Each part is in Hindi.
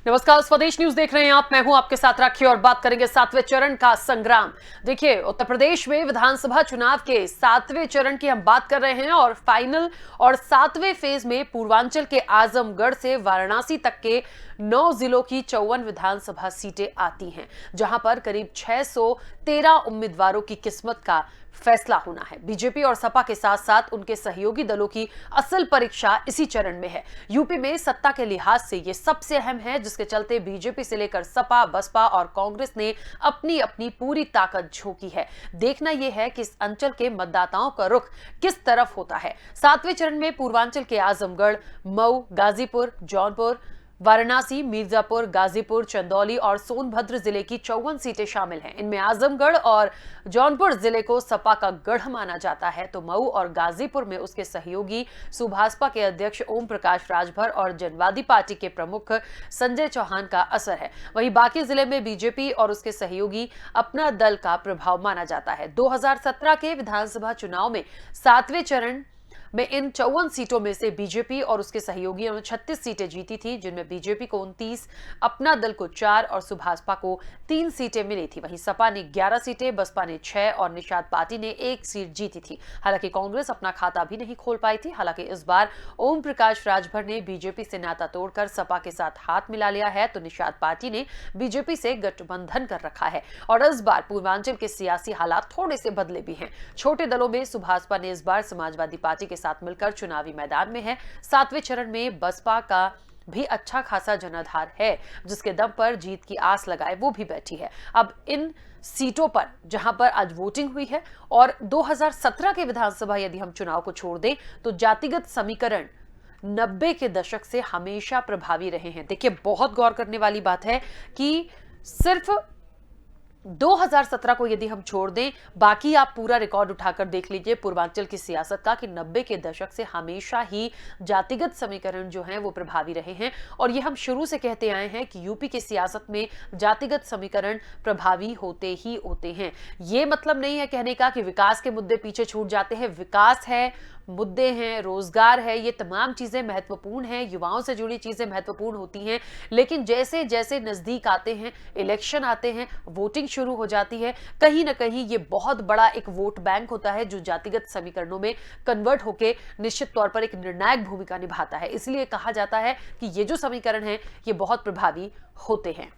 नमस्कार, स्वदेश न्यूज देख रहे हैं आप। मैं हूं आपके साथ राखी और बात करेंगे 7वें चरण का संग्राम। देखिए, उत्तर प्रदेश में विधानसभा चुनाव के 7वें चरण की हम बात कर रहे हैं और फाइनल और 7वें फेज में पूर्वांचल के आजमगढ़ से वाराणसी तक के 9 जिलों की 54 विधानसभा सीटें आती हैं, जहां पर करीब 613 उम्मीदवारों की किस्मत का फैसला होना है। बीजेपी और सपा के साथ साथ उनके सहयोगी दलों की असल परीक्षा इसी चरण में है। यूपी में सत्ता के लिहाज से ये सबसे अहम है, जिसके चलते बीजेपी से लेकर सपा, बसपा और कांग्रेस ने अपनी अपनी पूरी ताकत झोंकी है। देखना यह है कि इस अंचल के मतदाताओं का रुख किस तरफ होता है। 7वें चरण में पूर्वांचल के आजमगढ़, मऊ, गाजीपुर, जौनपुर, वाराणसी, मिर्जापुर, गाजीपुर, चंदौली और सोनभद्र जिले की 54 सीटें शामिल हैं। इनमें आजमगढ़ और जौनपुर जिले को सपा का गढ़ माना जाता है, तो मऊ और गाजीपुर में उसके सहयोगी सुभाषपा के अध्यक्ष ओम प्रकाश राजभर और जनवादी पार्टी के प्रमुख संजय चौहान का असर है। वहीं बाकी जिले में बीजेपी और उसके सहयोगी अपना दल का प्रभाव माना जाता है। 2017 के विधानसभा चुनाव में 7वें चरण में इन 54 सीटों में से बीजेपी और उसके सहयोगियों ने 36 सीटें जीती थी, जिनमें बीजेपी को 29, अपना दल को 4 और सुभाषपा को 3 सीटें मिली थी। वहीं सपा ने 11 सीटें, बसपा ने 6 और निषाद पार्टी ने 1 सीट जीती थी। हालांकि कांग्रेस अपना खाता भी नहीं खोल पाई थी। हालांकि इस बार ओम प्रकाश राजभर ने बीजेपी से नाता तोड़कर सपा के साथ हाथ मिला लिया है, तो निषाद पार्टी ने बीजेपी से गठबंधन कर रखा है। और इस बार पूर्वांचल के सियासी हालात थोड़े से बदले भी हैं। छोटे दलों में सुभाषपा ने इस बार समाजवादी पार्टी के साथ मिलकर चुनावी मैदान में है। 7वें चरण में बसपा का भी अच्छा खासा जनाधार है, जिसके दम पर जीत की आस लगाए वो भी बैठी है। अब इन सीटों पर जहां पर आज वोटिंग हुई है और 2017 के विधानसभा यदि हम चुनाव को छोड़ दें तो जातिगत समीकरण 90 के दशक से हमेशा प्रभावी रहे हैं। देखिए, बहुत गौर करने वाली बात है कि सिर्फ 2017 को यदि हम छोड़ दें, बाकी आप पूरा रिकॉर्ड उठाकर देख लीजिए पूर्वांचल की सियासत का, कि 90 के दशक से हमेशा ही जातिगत समीकरण जो हैं वो प्रभावी रहे हैं। और ये हम शुरू से कहते आए हैं कि यूपी की सियासत में जातिगत समीकरण प्रभावी होते ही होते हैं। ये मतलब नहीं है कहने का कि विकास के मुद्दे पीछे छूट जाते हैं। विकास है, मुद्दे हैं, रोजगार है, ये तमाम चीजें महत्वपूर्ण हैं, युवाओं से जुड़ी चीजें महत्वपूर्ण होती हैं। लेकिन जैसे जैसे नजदीक आते हैं, इलेक्शन आते हैं, वोटिंग शुरू हो जाती है, कहीं ना कहीं ये बहुत बड़ा एक वोट बैंक होता है जो जातिगत समीकरणों में कन्वर्ट होकर निश्चित तौर पर एक निर्णायक भूमिका निभाता है। इसलिए कहा जाता है कि ये जो समीकरण है ये बहुत प्रभावी होते हैं।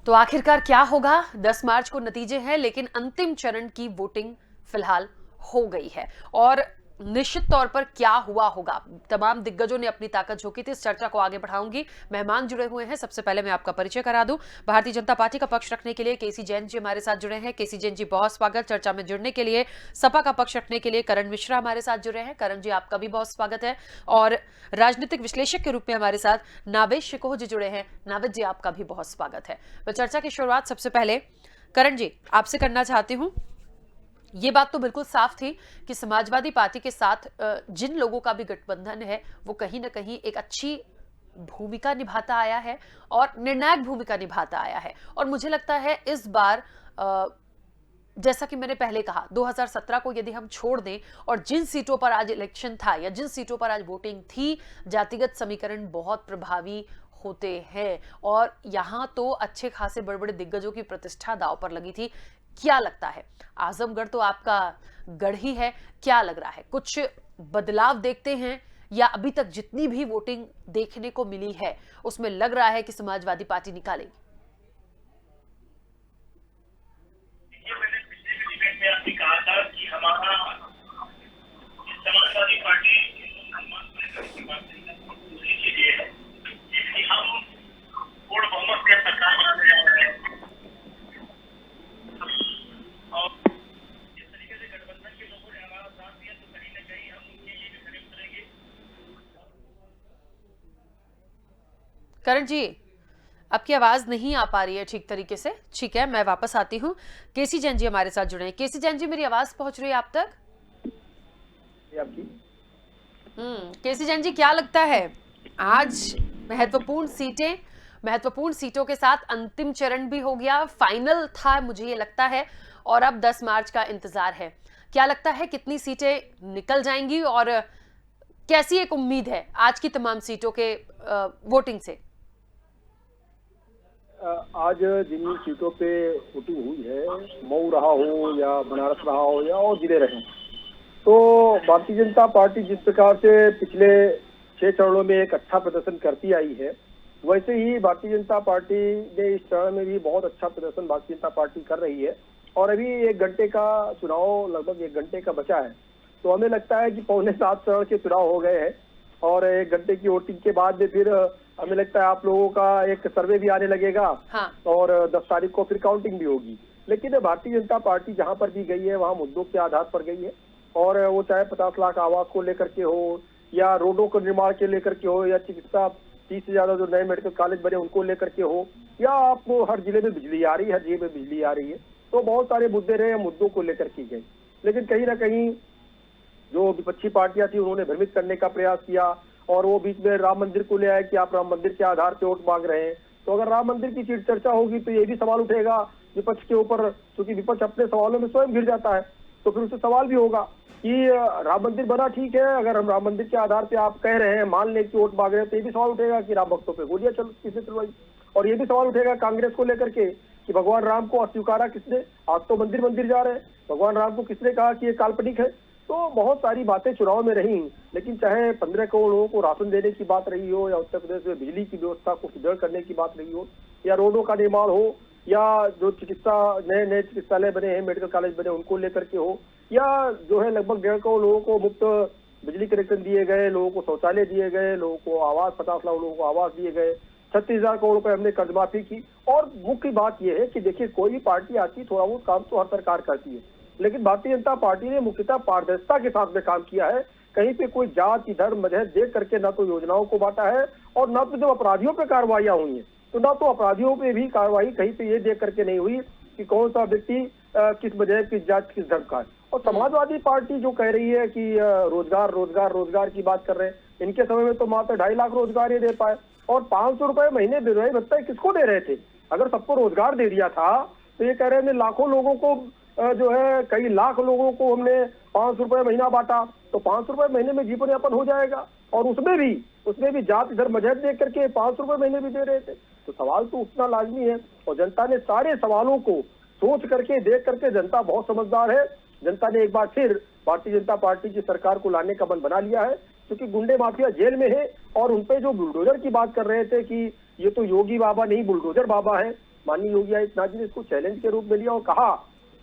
तो आखिरकार क्या होगा? 10 मार्च को नतीजे हैं, लेकिन अंतिम चरण की वोटिंग फिलहाल हो गई है और निश्चित तौर पर क्या हुआ होगा, तमाम दिग्गजों ने अपनी ताकत झोंकी थी। इस चर्चा को आगे बढ़ाऊंगी। मेहमान जुड़े हुए हैं। सबसे पहले मैं आपका परिचय करा दूं। भारतीय जनता पार्टी का पक्ष रखने के लिए केसी जैन जी हमारे साथ जुड़े हैं। केसी जैन जी, बहुत स्वागत। चर्चा में जुड़ने के लिए सपा का पक्ष रखने के लिए करण मिश्रा हमारे साथ जुड़े हैं। करण जी, आपका भी बहुत स्वागत है। और राजनीतिक विश्लेषक के रूप में हमारे साथ नावेद शिकोह जी जुड़े हैं। नावेद जी, आपका भी बहुत स्वागत है। तो चर्चा की शुरुआत सबसे पहले करण जी आपसे करना चाहती हूं। ये बात तो बिल्कुल साफ थी कि समाजवादी पार्टी के साथ जिन लोगों का भी गठबंधन है वो कहीं ना कहीं एक अच्छी भूमिका निभाता आया है और निर्णायक भूमिका निभाता आया है। और मुझे लगता है इस बार जैसा कि मैंने पहले कहा, 2017 को यदि हम छोड़ दें और जिन सीटों पर आज इलेक्शन था या जिन सीटों पर आज वोटिंग थी, जातिगत समीकरण बहुत प्रभावी होते हैं और यहां तो अच्छे खासे बड़े बड़े दिग्गजों की प्रतिष्ठा दांव पर लगी थी। क्या लगता है? आजमगढ़ तो आपका गढ़ ही है। क्या लग रहा है, कुछ बदलाव देखते हैं या अभी तक जितनी भी वोटिंग देखने को मिली है उसमें लग रहा है कि समाजवादी पार्टी निकालेगी? मैंने पिछले डिबेट में आपने कहा था कि हमारा समाजवादी पार्टी दूसरी चीज ये है कि हम पूर्ण बहुमत के सरकार बनाने जा रहे हैं और जिस तरीके से गठबंधन के लोगों ने हमारा साथ दिया तो कहीं ना कहीं हम उनके लिए भी खड़े उतरेंगे। करण जी, आपकी आवाज नहीं आ पा रही है ठीक तरीके से। ठीक है, मैं वापस आती हूँ। केसी जैन जी हमारे साथ जुड़े हैं। केसी जैन जी, मेरी आवाज पहुंच रही है आप तक? केसी जैन जी, क्या लगता है आज महत्वपूर्ण सीटों के साथ अंतिम चरण भी हो गया, फाइनल था मुझे ये लगता है, और अब 10 मार्च का इंतजार है। क्या लगता है कितनी सीटें निकल जाएंगी और कैसी एक उम्मीद है आज की तमाम सीटों के वोटिंग से? आज जिन सीटों पे वोटिंग हुई है, मऊ रहा हो या बनारस रहा हो या और जिले रहे, तो भारतीय जनता पार्टी जिस प्रकार से पिछले 6 चरणों में एक अच्छा प्रदर्शन करती आई है, वैसे ही भारतीय जनता पार्टी ने इस चरण में भी बहुत अच्छा प्रदर्शन भारतीय जनता पार्टी कर रही है। और अभी 1 घंटे का चुनाव, लगभग 1 घंटे का बचा है, तो हमें लगता है कि 6.25 चरण के चुनाव हो गए हैं और 1 घंटे की वोटिंग के बाद में फिर हमें लगता है आप लोगों का एक सर्वे भी आने लगेगा। हाँ। और 10 तारीख को फिर काउंटिंग भी होगी। लेकिन भारतीय जनता पार्टी जहां पर भी गई है वहां मुद्दों के आधार पर गई है, और वो चाहे 50 लाख आवास को लेकर के हो या रोडों के निर्माण के लेकर के हो या चिकित्सा 30 से ज्यादा जो नए मेडिकल कॉलेज बने उनको लेकर के हो, या आपको हर जिले में बिजली आ रही है, हर जिले में बिजली आ रही है, तो बहुत सारे मुद्दे रहे, मुद्दों को लेकर के गए। लेकिन कहीं ना कहीं जो विपक्षी पार्टियां थी उन्होंने भ्रमित करने का प्रयास किया, और वो बीच में राम मंदिर को ले आए कि आप राम मंदिर के आधार पे वोट मांग रहे हैं। तो अगर राम मंदिर की चर्चा होगी तो ये भी सवाल उठेगा विपक्ष के ऊपर, क्योंकि विपक्ष अपने सवालों में स्वयं घिर जाता है, तो फिर उससे सवाल भी होगा कि राम मंदिर बना ठीक है, अगर हम राम मंदिर के आधार पे आप कह रहे हैं, मान लें कि वोट मांग रहे हैं, तो ये भी सवाल उठेगा कि राम भक्तों पे गोलियां किसने चलवाई। और ये भी सवाल उठेगा कांग्रेस को लेकर के कि भगवान राम को अस्वीकारा किसने, आज तो मंदिर मंदिर जा रहे हैं, भगवान राम को किसने कहा कि ये काल्पनिक है। तो बहुत सारी बातें चुनाव में रही, लेकिन चाहे 15 करोड़ लोगों को राशन देने की बात रही हो, या उत्तर प्रदेश में बिजली की व्यवस्था को सुदृढ़ करने की बात रही हो, या रोडों का निर्माण हो, या जो चिकित्सा नए चिकित्सालय बने हैं, मेडिकल कॉलेज बने उनको लेकर के हो, या जो है लगभग 1.5 करोड़ लोगों को मुफ्त बिजली कनेक्शन दिए गए, लोगों को शौचालय दिए गए, लोगों को आवास 50 लाख लोगों को आवास दिए गए, 36,000 करोड़ रुपए हमने कर्ज माफी की। और मुख्य बात यह है कि देखिए, कोई भी पार्टी आती, थोड़ा बहुत काम तो हर सरकार करती है, लेकिन भारतीय जनता पार्टी ने मुख्यतः पारदर्शिता के साथ में काम किया है। कहीं पे कोई जाति धर्म मजहब देख करके ना तो योजनाओं को बांटा है, और ना तो जब अपराधियों पे कार्रवाइयां हुई है तो ना तो अपराधियों पे भी कार्रवाई कहीं पे ये देख करके नहीं हुई कि कौन सा व्यक्ति किस मजहब, किस जाति, किस धर्म का है। और समाजवादी पार्टी जो कह रही है कि रोजगार रोजगार रोजगार की बात कर रहे हैं, इनके समय में तो मात्र 2.5 लाख रोजगार ये दे पाए, और 500 रुपए महीने बेरोजगारी भत्ता किसको दे रहे थे। अगर सबको रोजगार दे दिया था तो ये कह रहे हैं लाखों लोगों को, जो है कई लाख लोगों को हमने 500 रुपए महीना बांटा, तो 500 रुपए महीने में जीवन यापन हो जाएगा। और उसमें भी जाति धर्म मजहब देख करके 500 रुपए महीने भी दे रहे थे। तो सवाल तो उठना लाजमी है, और जनता ने सारे सवालों को सोच करके देख करके, जनता बहुत समझदार है, जनता ने एक बार फिर भारतीय जनता पार्टी की सरकार को लाने का मन बना लिया है, क्योंकि गुंडे माफिया जेल में है। और उनपे जो बुलडोजर की बात कर रहे थे कि ये तो योगी बाबा नहीं बुलडोजर बाबा है, माननीय योगी आदित्यनाथ जी ने इसको चैलेंज के रूप में लिया और कहा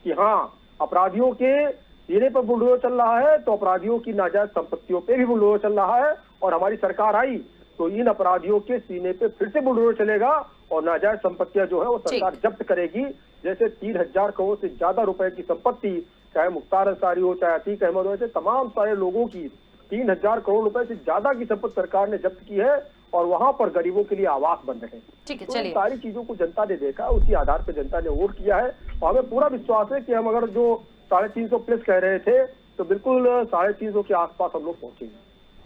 कि हाँ, अपराधियों के सीने पर बुलडोजर चल रहा है तो अपराधियों की नाजायज संपत्तियों पे भी बुलडोजर चल रहा है, और हमारी सरकार आई तो इन अपराधियों के सीने पे फिर से बुलडोजर चलेगा, और नाजायज संपत्तियां जो है वो सरकार जब्त करेगी। जैसे 3,000 करोड़ से ज्यादा रुपए की संपत्ति, चाहे मुख्तार अंसारी हो, चाहे अतीक अहमद हो, ऐसे तमाम सारे लोगों की 3,000 करोड़ रुपए से ज्यादा की संपत्ति सरकार ने जब्त की है, और वहां पर गरीबों के लिए आवास बन रहे हैं। ठीक है, तो चलिए। सारी चीजों को जनता ने देखा, उसी आधार पर जनता ने वोट किया है, और हमें पूरा विश्वास है कि हम अगर जो 350 प्लस कह रहे थे तो बिल्कुल 350 के आसपास हम लोग पहुंचेंगे।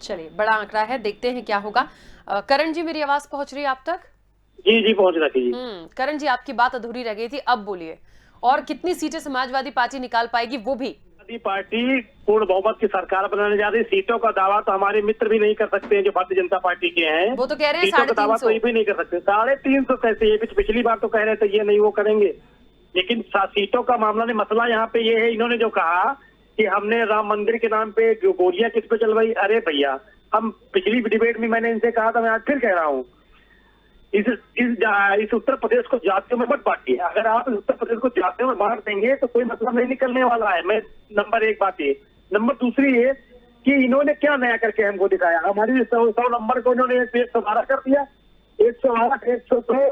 चलिए, बड़ा आंकड़ा है, देखते हैं क्या होगा। करण जी, मेरी आवाज पहुंच रही है आप तक? जी पहुंच रही है। करण जी, आपकी बात अधूरी रह गई थी, अब बोलिए। और कितनी सीटें समाजवादी पार्टी निकाल पाएगी, वो भी? पार्टी पूर्ण बहुमत की सरकार बनाने जा रही है। सीटों का दावा तो हमारे मित्र भी नहीं कर सकते हैं जो भारतीय जनता पार्टी के हैं, वो तो कह रहे हैं सीटों का दावा तो ये भी नहीं कर सकते। 350 कैसे, ये पिछली बार तो कह रहे थे ये नहीं वो करेंगे, लेकिन सीटों का मामला ने मसला यहाँ पे ये है, इन्होंने जो कहा कि हमने राम मंदिर के नाम पे जो गोलियां किस पे चलवाई। अरे भैया, हम पिछली डिबेट में मैंने इनसे कहा था, मैं आज फिर कह रहा हूँ, इस उत्तर प्रदेश को जातियों में मत बांटिए। अगर आप इस उत्तर प्रदेश को जातियों में बांट देंगे तो कोई मतलब नहीं निकलने वाला है। मैं नंबर 1 बात ये। नंबर दूसरी ये कि इन्होंने क्या नया करके हमको दिखाया। हमारी 100 नंबर को इन्होंने 112 कर दिया, 108, 102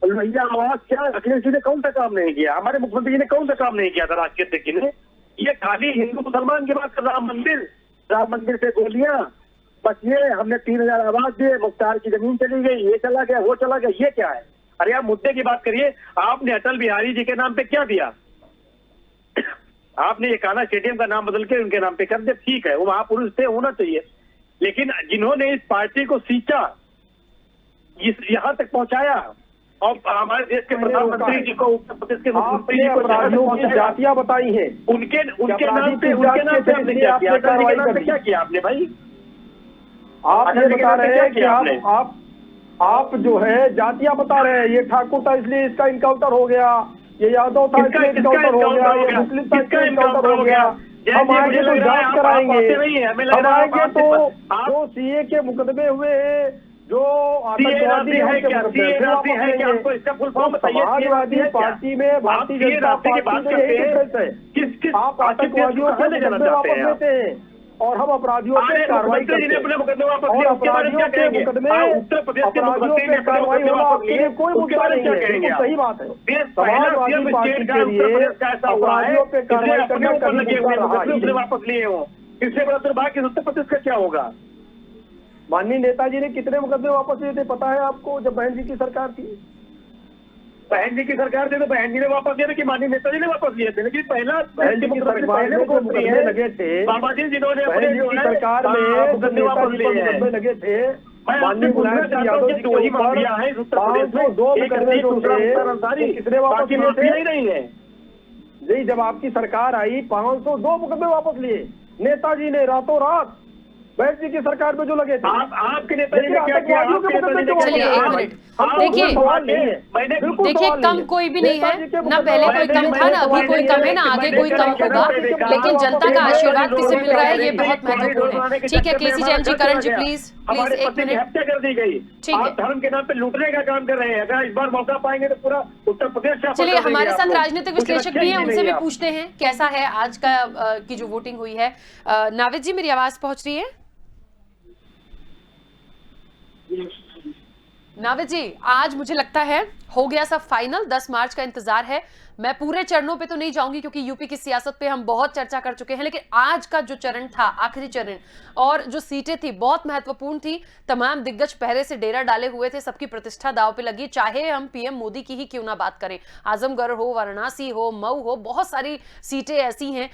लोहिया आवास। क्या अखिलेश जी ने कौन सा काम नहीं किया? हमारे मुख्यमंत्री जी ने कौन सा काम नहीं किया था? राष्ट्रीय अध्यक्ष ने ये खाली हिंदू मुसलमान की बात कर, राम मंदिर से गोलियां, बस ये हमने 3,000 आवाज दिए, मुख्तार की जमीन चली गई, ये चला गया, वो चला गया, ये क्या है? अरे आप मुद्दे की बात करिए। आपने अटल बिहारी जी के नाम पे क्या दिया? आपने ये कान्हा स्टेडियम का नाम बदल के उनके नाम पे कर दिया, ठीक है, वो महापुरुष थे, होना चाहिए। लेकिन जिन्होंने इस पार्टी को सींचा, यहाँ तक पहुंचाया, और हमारे देश के प्रधानमंत्री जी को, उत्तर प्रदेश के मुख्यमंत्री जी को अपराधियों की जातियां बताई हैं, उनके नाम पे आपने क्या किया? अटल जी के नाम पे क्या किया आपने भाई? आप ये बता रहे हैं कि आप जो है जातियां बता रहे हैं, ये ठाकुर था इसलिए इसका इनकाउंटर हो गया, ये यादव था इसलिए इनकाउंटर हो गया, ये मुस्लिम था इसलिए इनकाउंटर हो गया। हम आएंगे तो जांच कराएंगे, हम आएंगे तो सीए के मुकदमे हुए जो आतंकवादी है क्या? समाजवादी पार्टी में भारतीय जनता पार्टी में यही डिफरेंस है। आप आतंकवादियों को मुकदमे वापस लेते हैं और हम अपराधियों पे कार्रवाई करते हैं, और अपराधियों के मुकदमे अपराधियों पे कार्रवाई होना आपके लिए कोई मुद्दा नहीं है। सही बात है, समाजवादी पार्टी के लिए अपराधियों पे कार्रवाई करना कभी मुद्दा रहा ही नहीं। वापस लिए हो, इससे बड़ा दुर्भाग्य उत्तर प्रदेश का क्या होगा? माननीय नेताजी ने कितने मुकदमे वापस लिए थे पता है आपको, जब बहन जी की सरकार थी? बहन जी की सरकार थे तो बहन जी ने वापस लिए थे कि माननीय नेताजी ने वापस लिए थे? लेकिन पहला बहन जी की सरकार में मुकदमे लगे थे, बाबा जी जिन्होंने बहन जी की सरकार में मुकदमे लगे थे, माननीय मुलायम सिंह यादव जी के ऊपर 502 मुकदमे जो थे किसने वापस लिए थे? नहीं है जी, जब आपकी सरकार आई 502 मुकदमे वापस लिए नेताजी ने रातों रात, बहन जी की सरकार में जो लगे थे। आपके नेताजी ने क्या किया? चलिए एक मिनट, देखिए कम कोई भी नहीं है ना, पहले कोई कम था ना अभी कोई कम है ना आगे कोई कम होगा, लेकिन जनता का आशीर्वाद किसे मिल रहा है ये बहुत महत्वपूर्ण है। ठीक है, केसी जैन जी, करण जी प्लीज एक मिनट। हत्या कर दी गई, आप धर्म के नाम पे लूटने का काम कर रहे हैं। अगर इस बार मौका पाएंगे तो पूरा उत्तर प्रदेश। चलिए हमारे साथ राजनीतिक विश्लेषक भी हैं, उनसे भी पूछते हैं कैसा है आज का की जो वोटिंग हुई है। नाविद जी मेरी आवाज पहुंच रही है? नाविद जी, आज मुझे लगता है हो गया सब फाइनल, 10 मार्च का इंतजार है। मैं पूरे चरणों पे तो नहीं जाऊंगी क्योंकि यूपी की सियासत पे हम बहुत चर्चा कर चुके हैं, लेकिन आज का जो चरण था, आखिरी चरण, और जो सीटें थी बहुत महत्वपूर्ण थी। तमाम दिग्गज पहले से डेरा डाले हुए थे, सबकी प्रतिष्ठा दांव पे लगी, चाहे हम पीएम मोदी की ही क्यों ना बात करें। आजमगढ़ हो, वाराणसी हो, मऊ हो, बहुत सारी सीटें ऐसी हैं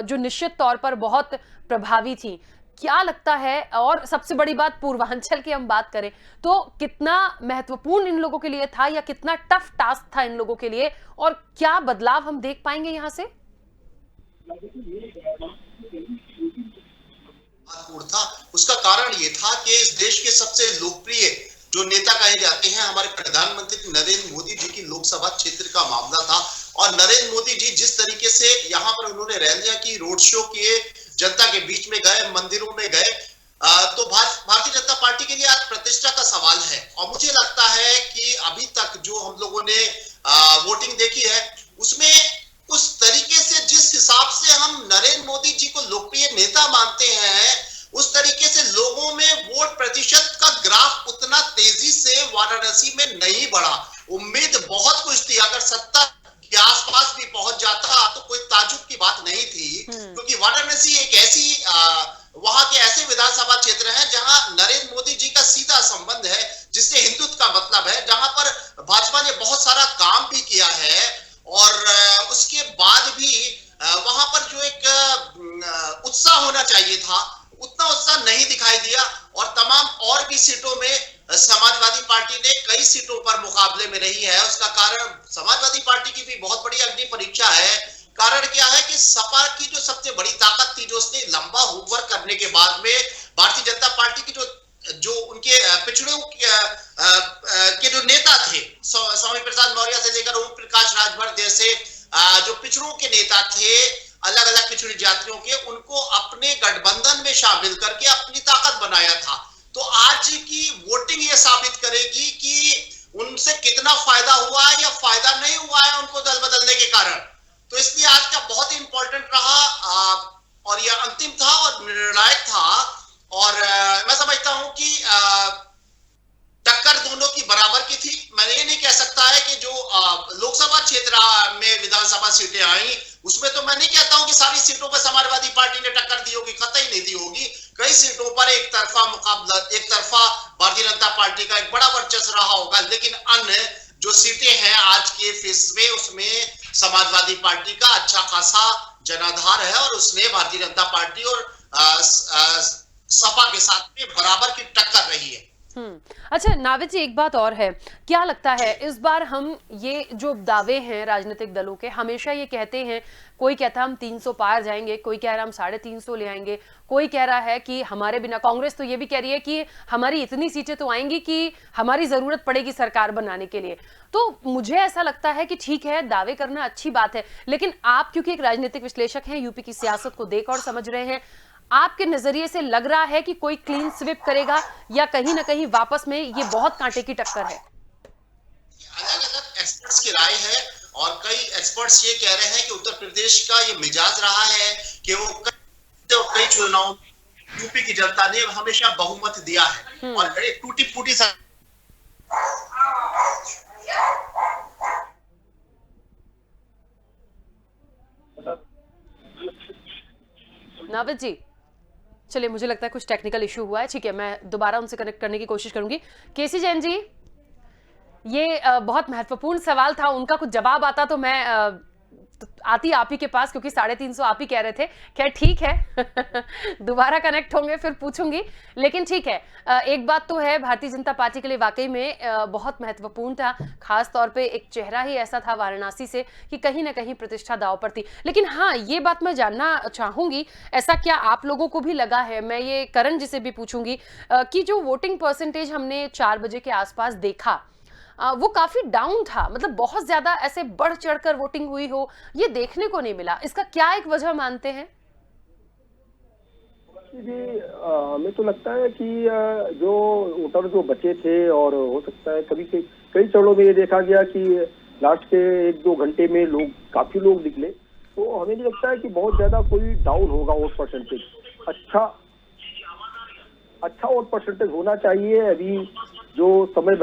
जो निश्चित तौर पर बहुत प्रभावी थी। क्या लगता है, और सबसे बड़ी बात पूर्वांचल की हम बात करें तो कितना महत्वपूर्ण इन लोगों के लिए था या कितना टफ टास्क था इन लोगों के लिए, और क्या बदलाव हम देख पाएंगे यहां से? था उसका कारण ये था कि इस देश के सबसे लोकप्रिय जो नेता कहे जाते हैं हमारे प्रधानमंत्री नरेंद्र मोदी जी की लोकसभा क्षेत्र का मामला था, और नरेंद्र मोदी जी जिस तरीके से यहाँ पर उन्होंने रैलियां की, रोड शो किए, जनता के बीच में गए, मंदिरों में गए, तो भारतीय जनता पार्टी के लिए आज प्रतिष्ठा का सवाल है। और मुझे लगता है कि अभी तक जो हम लोगों ने वोटिंग देखी है उसमें उस तरीके से जिस हिसाब से हम नरेंद्र मोदी जी को लोकप्रिय नेता मानते हैं, उस तरीके से लोगों में वोट प्रतिशत का ग्राफ उतना तेजी से वाराणसी में नहीं बढ़ा। उम्मीद बहुत कुछ थी, अगर 70 के आसपास भी पहुंच जाता तो कोई ताजुब की बात नहीं थी, क्योंकि वाराणसी एक ऐसी वहां के ऐसे विधानसभा क्षेत्र हैं जहां नरेंद्र मोदी जी का सीधा संबंध है, जिससे हिंदुत्व का मतलब है, जहां पर भाजपा ने बहुत सारा काम भी किया है, और उसके बाद भी वहां पर जो एक उत्साह होना चाहिए था उतना उत्साह नहीं दिखाई दिया। और तमाम और भी सीटों में समाजवादी पार्टी ने कई सीटों पर मुकाबले में रही है। उसका कारण समाजवादी पार्टी की भी बहुत बड़ी अग्नि परीक्षा है। कारण क्या है कि सपा की जो सबसे बड़ी ताकत थी, जो उसने लंबा होमवर्क करने के बाद में भारतीय जनता पार्टी की जो उनके पिछड़ों के जो नेता थे, स्वामी प्रसाद मौर्य से लेकर ओम प्रकाश राजभर जैसे जो पिछड़ों के नेता थे, अलग अलग पिछड़ी जातियों के, उनको अपने गठबंधन में शामिल करके अपनी ताकत बनाया था। तो आज की वोटिंग ये साबित करेगी कि उनसे कितना फायदा हुआ है या फायदा नहीं हुआ है उनको दल बदलने के कारण। तो इसलिए आज का बहुत ही इंपॉर्टेंट रहा, और यह अंतिम था और निर्णायक था। और मैं समझता हूं कि टक्कर दोनों की बराबर की थी। मैं ये नहीं कह सकता है कि जो लोकसभा क्षेत्र में विधानसभा सीटें आई उसमें तो मैं नहीं कहता हूं कि सारी सीटों पर समाजवादी पार्टी ने टक्कर दी होगी, कतई नहीं दी होगी। कई सीटों पर एक तरफा मुकाबला, एक तरफा भारतीय जनता पार्टी का एक बड़ा वर्चस्व रहा होगा, लेकिन अन्य जो सीटें हैं आज के फेस में उसमें समाजवादी पार्टी का अच्छा खासा जनाधार है, और उसने भारतीय जनता पार्टी और सपा के साथ में बराबर की टक्कर रही है। अच्छा नाविद जी, एक बात और है, क्या लगता है इस बार हम ये जो दावे हैं राजनीतिक दलों के, हमेशा ये कहते हैं, कोई कहता है हम 300 पार जाएंगे, कोई कह रहा है हम 350 ले आएंगे, कोई कह रहा है कि हमारे बिना, कांग्रेस तो ये भी कह रही है कि हमारी इतनी सीटें तो आएंगी कि हमारी जरूरत पड़ेगी सरकार बनाने के लिए। तो मुझे ऐसा लगता है कि ठीक है, दावे करना अच्छी बात है, लेकिन आप क्योंकि एक राजनीतिक विश्लेषक हैं, यूपी की सियासत को देख और समझ रहे हैं, आपके नजरिए से लग रहा है कि कोई क्लीन स्वीप करेगा या कहीं ना कहीं वापस में ये बहुत कांटे की टक्कर है? अलग अलग एक्सपर्ट्स की राय है और कई एक्सपर्ट्स ये कह रहे हैं कि उत्तर प्रदेश का ये मिजाज रहा है कि वो कई चुनाव यूपी की जनता ने हमेशा बहुमत दिया है और एक टूटी फूटी नाविद जी, चलिए, मुझे लगता है कुछ टेक्निकल इशू हुआ है। ठीक है, मैं दोबारा उनसे कनेक्ट करने की कोशिश करूंगी। केसी जैन जी, ये बहुत महत्वपूर्ण सवाल था, उनका कुछ जवाब आता तो मैं आती आप ही के पास, क्योंकि 350 आप ही कह रहे थे। खैर ठीक है दोबारा कनेक्ट होंगे फिर पूछूंगी। लेकिन ठीक है, एक बात तो है, भारतीय जनता पार्टी के लिए वाकई में बहुत महत्वपूर्ण था, खास तौर पे एक चेहरा ही ऐसा था वाराणसी से कि कहीं ना कहीं प्रतिष्ठा दांव पर थी। लेकिन हाँ, ये बात मैं जानना चाहूंगी, ऐसा क्या आप लोगों को भी लगा है, मैं ये करण जी से भी पूछूंगी, कि जो वोटिंग परसेंटेज हमने 4 बजे के आसपास देखा, वो काफी डाउन था, मतलब बहुत ज्यादा ऐसे बढ़ चढ़कर वोटिंग हुई हो ये देखने को नहीं मिला। इसका क्या एक वजह मानते हैं? जी, हमें तो लगता है कि जो वोटर जो बचे थे, और हो सकता है कभी कई चरणों में ये देखा गया कि लास्ट के 1-2 घंटे में काफी लोग निकले, तो हमें नहीं लगता है कि बहुत ज्यादा कोई डाउन होगा वोट परसेंटेज। अच्छा वोट परसेंटेज होना चाहिए। अभी जो समय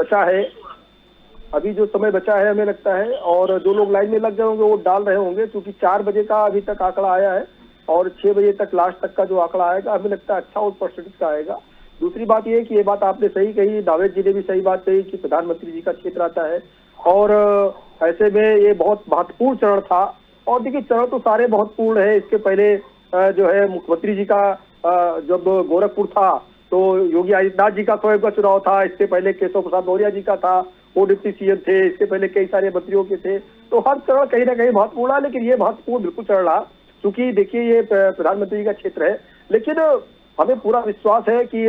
बचा है हमें लगता है, और जो लोग लाइन में लग गए होंगे वो डाल रहे होंगे, क्योंकि 4 बजे का अभी तक आंकड़ा आया है और 6 बजे तक लास्ट तक का जो आंकड़ा आएगा, हमें लगता है अच्छा वोट परसेंटेज का आएगा। दूसरी बात ये कि ये बात आपने सही कही, नावेद जी ने भी सही बात कही कि प्रधानमंत्री जी का क्षेत्र आता है, और ऐसे में ये बहुत महत्वपूर्ण चरण था। और देखिए, चरण तो सारे महत्वपूर्ण है। इसके पहले जो है मुख्यमंत्री जी का जब गोरखपुर था तो योगी आदित्यनाथ जी का स्वयं का चुनाव था, इसके पहले केशव प्रसाद मौर्य जी का था, वो डिप्टी सीएम थे, इसके पहले कई सारे मंत्रियों के थे। तो हर चरण कहीं ना कहीं महत्वपूर्ण है, लेकिन ये महत्वपूर्ण बिल्कुल चरण रहा, क्योंकि देखिए ये प्रधानमंत्री जी का क्षेत्र है। लेकिन हमें पूरा विश्वास है कि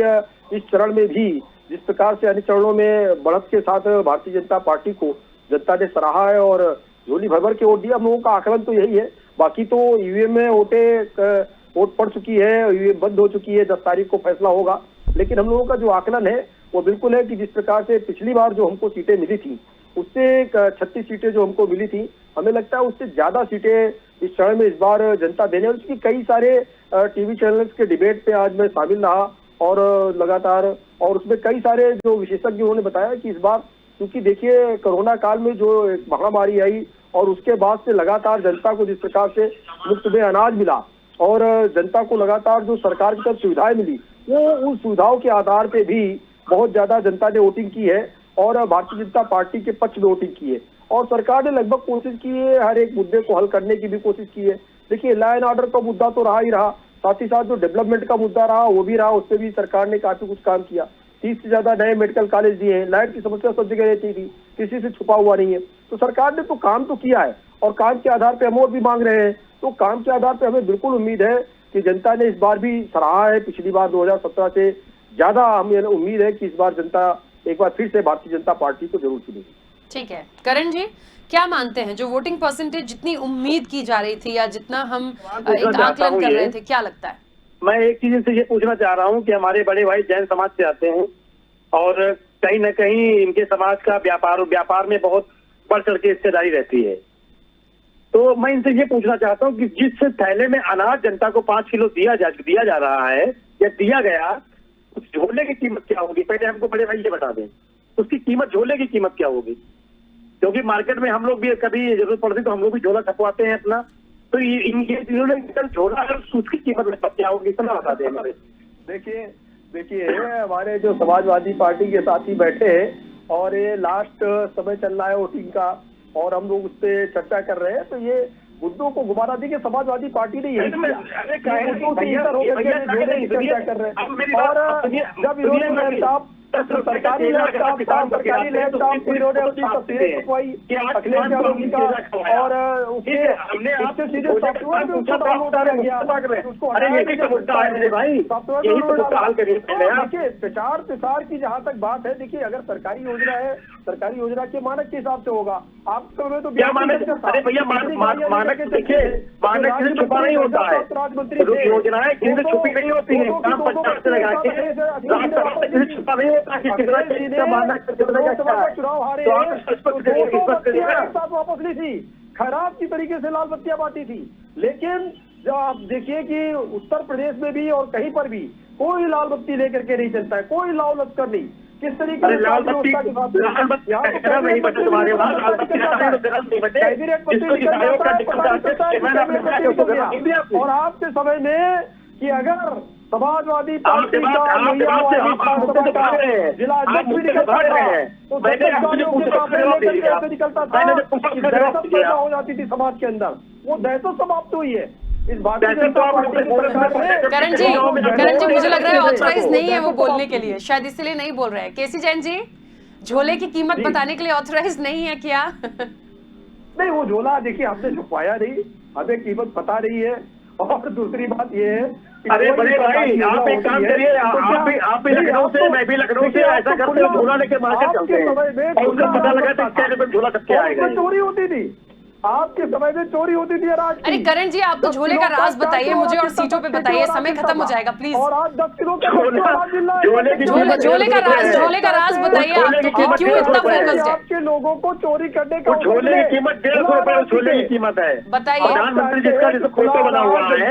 इस चरण में भी जिस प्रकार से अन्य चरणों में बढ़त के साथ भारतीय जनता पार्टी को जनता ने सराहा है और झोली भर भर के वोट दिया, हम लोगों का आकलन तो यही है। बाकी तो ईवीएम में वोट पड़ चुकी है, ईवीएम बंद हो चुकी है, 10 तारीख को फैसला होगा। लेकिन हम लोगों का जो आकलन है वो बिल्कुल है कि जिस प्रकार से पिछली बार जो हमको सीटें मिली थी, उससे 36 सीटें जो हमको मिली थी, हमें लगता है उससे ज्यादा सीटें इस चरण में इस बार जनता देने। उसकी कई सारे टीवी चैनल्स के डिबेट पे आज मैं शामिल रहा और लगातार, और उसमें कई सारे जो विशेषज्ञ उन्होंने बताया कि इस बार, क्योंकि देखिए कोरोना काल में जो एक महामारी आई और उसके बाद से लगातार जनता को जिस प्रकार से मुफ्त में अनाज मिला और जनता को लगातार जो सरकार की तरफ सुविधाएं मिली, वो उन सुविधाओं के आधार पे भी बहुत ज्यादा जनता ने वोटिंग की है और भारतीय जनता पार्टी के पक्ष में वोटिंग की है। और सरकार ने लगभग कोशिश की है, हर एक मुद्दे को हल करने की भी कोशिश की है। देखिए, लॉ एंड ऑर्डर का मुद्दा तो रहा ही रहा, साथ ही साथ जो डेवलपमेंट का मुद्दा रहा वो भी रहा, उस पर भी सरकार ने काफी कुछ काम किया। 30 से ज्यादा नए मेडिकल कॉलेज दिए हैं। लाइट की समस्या सब जगह रहती थी, किसी से छुपा हुआ नहीं है। तो सरकार ने तो काम तो किया है और काम के आधार पर हम और भी मांग रहे हैं। तो काम के आधार पर हमें बिल्कुल उम्मीद है कि जनता ने इस बार भी सराहा है। पिछली बार 2017 से ज्यादा हमें उम्मीद है कि इस बार जनता एक बार फिर से भारतीय जनता पार्टी को जरूर चुनेगी। ठीक है, करण जी क्या मानते हैं, जो वोटिंग परसेंटेज जितनी उम्मीद की जा रही थी या जितना हम एक आकलन कर रहे थे, क्या लगता है? मैं एक चीज से ये पूछना चाह रहा हूँ कि हमारे बड़े भाई जैन समाज से आते हैं और कहीं न कहीं इनके समाज का व्यापार में बहुत बढ़ चढ़ के हिस्सेदारी रहती है। तो मैं इनसे ये पूछना चाहता हूँ कि जिस थैले में अनाज जनता को 5 किलो दिया जा रहा है या दिया गया, उस झोले की कीमत क्या होगी? पहले हमको बड़े भाई ये बता दें, उसकी कीमत, झोले की कीमत क्या होगी? क्योंकि मार्केट में हम लोग भी कभी जरूरत पड़ती तो हम लोग भी झोला छपवाते हैं अपना, तो इन्होंने झोला उसकी कीमत क्या होगी, इतना बता दें हमारे। देखिए हमारे जो समाजवादी पार्टी के साथी बैठे हैं और ये लास्ट समय चल रहा है वोटिंग का और हम लोग उस पर चर्चा कर रहे हैं, तो ये मुद्दों को घुमाना देखिए समाजवादी पार्टी ने यही किया। चर्चा कर रहे हैं। और जब इन्होंने सरकारी लैपटॉप इन्होंने अपनी तस्वीरें छपवाई अखिलेश यादव जी का, और हमने आपसे सीधे सॉफ्टवेयर भी उसको डाउनलोड किया गया, उसको अरे यही तो मुद्दा है भाई, यही तो मुद्दा हल करिए पहले आप। देखिए प्रचार प्रसार की जहाँ तक बात है, देखिए अगर सरकारी योजना है, सरकारी योजना के मानक के हिसाब से होगा। आप समय तो क्या मानक? अरे भैया मानक देखिए, मानक से छुपा नहीं होता है, योजनाएं किसी से छुपी नहीं होती है, काम पंचायत से लगा के किसी से छुपा नहीं होता कि कितना चीज मानक चुनाव हारे वापस ली थी, खराब की तरीके से लाल बत्तियां बांटी थी। लेकिन जब आप देखिए कि उत्तर प्रदेश में भी और कहीं पर भी कोई लाल बत्ती लेकर के नहीं चलता है, कोई लाल लश्कर नहीं। किस तरीके से लाल बत्ती नहीं बचे तुम्हारे वहाँ, लाल बत्ती नहीं बचे। और आज के समय में कि अगर समाजवादी पार्टी का जिला अध्यक्ष भी निकलता है तो निकलता था, पैदा हो जाती थी समाज के अंदर, वो दहशत समाप्त हुई है इस भारतीय जनता पार्टी। करण जी मुझे लग रहा है ऑथराइज नहीं है वो बोलने के लिए, शायद इसलिए नहीं बोल रहे हैं। केसी जैन जी, झोले की कीमत बताने के लिए ऑथराइज नहीं है क्या? नहीं, वो झोला देखिए हमने छुपाया नहीं, हमें कीमत पता नहीं है। और दूसरी बात ये है, अरे बड़े भाई आप एक काम करिए, आप भी लखनऊ से, मैं भी लखनऊ से, ऐसा करते हो झोला लेके मार्केट चलते हैं और उसका पता लगा तो क्या झोला सबके आएगा। चोरी होती थी, आपके समय में चोरी होती थी। अरे करण जी, आप तो झोले का राज बताइए मुझे और सीटों पे बताइए, समय खत्म हो जाएगा प्लीज। और आज 10 किलो झोले का राज बताइए आप, तो क्यों इतना फोकस्ड है? आपके लोगों को चोरी करने का झोले की कीमत 150 रुपए झोले की कीमत है, बताइए। प्रधानमंत्री जिसका जिस फोटो बना हुआ है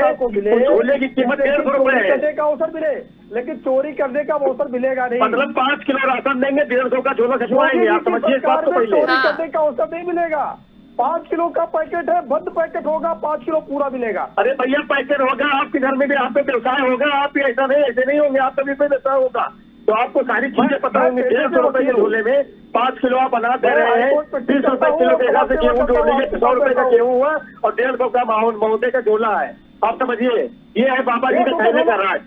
झोले की कीमत 150 रुपए करने का अवसर मिले, लेकिन चोरी करने का अवसर मिलेगा नहीं। मतलब 5 किलो राशन देंगे, 150 का झोला खिंचवाएंगे, आप समझिए इस बात को पहले। चोरी करने का अवसर नहीं मिलेगा। 5 किलो का पैकेट है, बंद पैकेट होगा, 5 किलो पूरा मिलेगा। अरे भैया पैकेट होगा, आपके घर में भी आप पे व्यवसाय होगा, आप ऐसा नहीं, ऐसे नहीं होंगे, आपका भी व्यवसाय होगा तो आपको सारी चीजें पता होंगी। 150 रुपए के झोले में 5 किलो आप अनाज दे रहे हैं, 30 रुपए किलो के हिसाब से गेहूँ जोड़ लीजिए, 100 रुपए का गेहूँ हुआ और 150 का महोदय का झोला है। आप समझिए ये है बाबा जी का थैले का राज।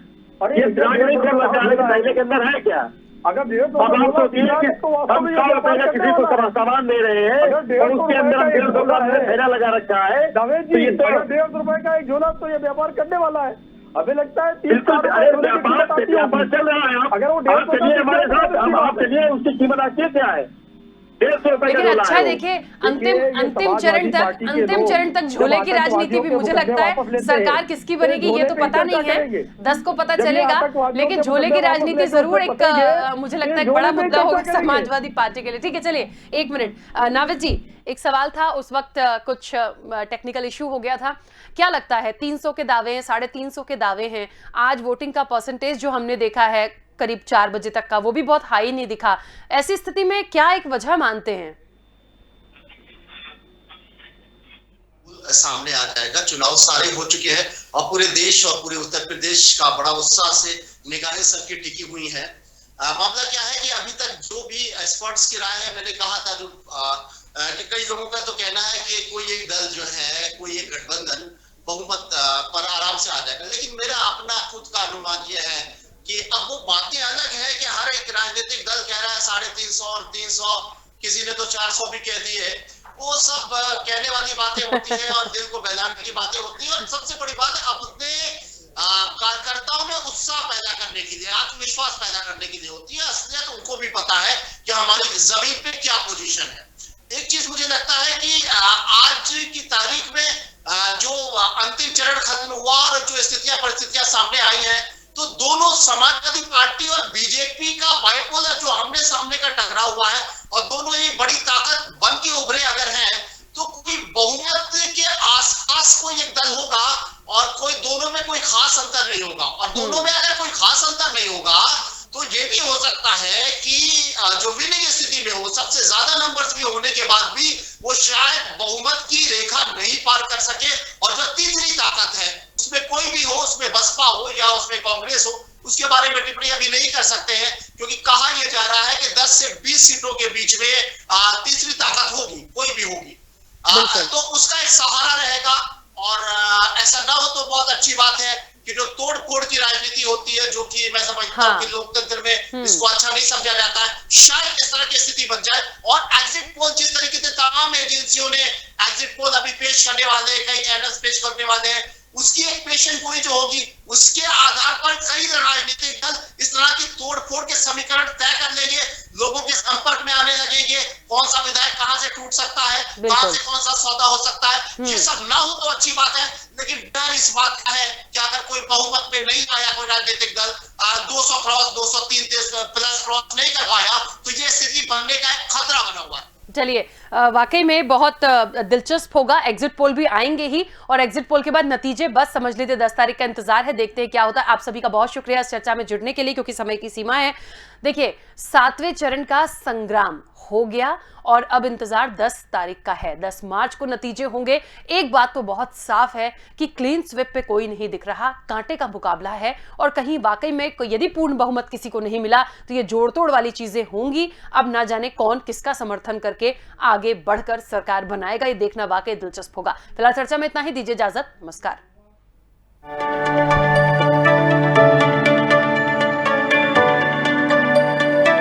ये राज नहीं खोलना चाह रहे, थैले के अंदर है क्या? अगर अब आप सोचिए कि हम 100 रुपए का किसी को सामान दे रहे हैं और उसके अंदर हम 150 का थैला लगा रखा है, तो ये तो 150 रुपए का एक झोला तो ये व्यापार करने वाला है। हमें लगता है बिल्कुल, व्यापार चल रहा है। अगर वो आप चलिए हमारे साथ, आप चलिए, उसकी कीमत आखिर क्या है? 150 रुपए का लेकिन अच्छा देखिए, अंतिम चरण तक झोले की राजनीति भी मुझे लगता है सरकार किसकी बनेगी ये तो पता नहीं है, 10 को पता चलेगा, लेकिन झोले की राजनीति जरूर एक मुझे लगता है एक बड़ा मुद्दा होगा समाजवादी पार्टी के लिए। ठीक है, चलिए 1 मिनट। नाविद जी, एक सवाल था, उस वक्त कुछ टेक्निकल इश्यू हो गया था। क्या लगता है 300 के दावे हैं, 350 के दावे हैं, आज वोटिंग का परसेंटेज जो हमने देखा है करीब 4 बजे तक का, वो भी बहुत हाई नहीं दिखा। ऐसी स्थिति में क्या एक वजह मानते हैं? सामने आ जाएगा, चुनाव सारे हो चुके हैं और पूरे देश और पूरे उत्तर प्रदेश का बड़ा उत्साह से निगाहें सबकी टिकी हुई है। मामला क्या है कि अभी तक जो भी एक्सपर्ट्स की राय है, मैंने कहा था जो कई लोगों का तो कहना है कि कोई एक दल जो है, कोई एक गठबंधन बहुमत पर आराम से आ जाएगा, लेकिन मेरा अपना खुद का अनुमान यह है कि अब वो बातें अलग है कि हर एक राजनीतिक दल कह रहा है 350 और 300, किसी ने तो 400 भी कह दिए। वो सब कहने वाली बातें होती है और दिल को बहलाने की बातें होती है। और सबसे बड़ी बात है अपने कार्यकर्ताओं में उत्साह पैदा करने के लिए, आत्मविश्वास पैदा करने के लिए होती है। असलियत उनको भी पता है कि हमारी जमीन पे क्या पोजीशन है। एक चीज मुझे लगता है कि आज की तारीख में जो अंतिम चरण खत्म हुआ और जो स्थितियां परिस्थितियां सामने आई हैं, तो दोनों समाजवादी पार्टी और बीजेपी का बाइपोलर जो आमने सामने का टकराव हुआ है और दोनों एक बड़ी ताकत बन के उभरे अगर हैं, तो कोई बहुमत के आसपास कोई एक दल होगा और कोई दोनों में कोई खास अंतर नहीं होगा। और दोनों में अगर कोई खास अंतर नहीं होगा तो ये भी हो सकता है कि जो विनिंग स्थिति में हो, सबसे ज्यादा नंबर्स भी होने के बाद भी वो शायद बहुमत की रेखा नहीं पार कर सके। और जो तीसरी ताकत है उसमें कोई भी हो, उसमें बसपा हो या उसमें कांग्रेस हो, उसके बारे में टिप्पणी अभी नहीं कर सकते हैं, क्योंकि कहा यह जा रहा है कि 10 से 20 सीटों के बीच में तीसरी ताकत होगी, कोई भी होगी, तो उसका एक सहारा रहेगा। और ऐसा ना हो तो बहुत अच्छी बात है, कि जो तोड़ फोड़ की राजनीति होती है, जो कि मैं समझता हूँ कि लोकतंत्र में इसको अच्छा नहीं समझा जाता है, शायद इस तरह की स्थिति बन जाए। और एग्जिट पोल जिस तरीके से तमाम एजेंसियों ने एग्जिट पोल अभी पेश करने वाले हैं, कई चैनल्स पेश करने वाले हैं, उसकी एक पेशेंट गोई जो होगी उसके आधार पर कई राजनीतिक दल इस तरह की तोड़ फोड़ के समीकरण तय कर लेंगे, लोगों के संपर्क में आने लगेंगे, कौन सा विधायक कहां से टूट सकता है, कहां से कौन सा सौदा हो सकता है। ये सब ना हो तो अच्छी बात है, लेकिन डर इस बात का है कि अगर कोई बहुमत में नहीं आया, कोई राजनीतिक दल 200 क्रॉस 203 प्लस क्रॉस नहीं कर पाया, तो ये स्थिति बनने का एक खतरा बना हुआ है। चलिए, वाकई में बहुत दिलचस्प होगा। एग्जिट पोल भी आएंगे ही, और एग्जिट पोल के बाद नतीजे बस समझ लीजिए 10 तारीख का इंतजार है, देखते हैं क्या होता है। आप सभी का बहुत शुक्रिया इस चर्चा में जुड़ने के लिए, क्योंकि समय की सीमा है। देखिए, 7वें चरण का संग्राम हो गया और अब इंतजार 10 तारीख का है। 10 मार्च को नतीजे होंगे। एक बात तो बहुत साफ है कि क्लीन स्वीप पे कोई नहीं दिख रहा, कांटे का मुकाबला है, और कहीं वाकई में यदि पूर्ण बहुमत किसी को नहीं मिला तो ये जोड़ तोड़ वाली चीजें होंगी। अब ना जाने कौन किसका समर्थन करके आगे बढ़कर सरकार बनाएगा, ये देखना वाकई दिलचस्प होगा। फिलहाल चर्चा में इतना ही, दीजिए इजाजत, नमस्कार।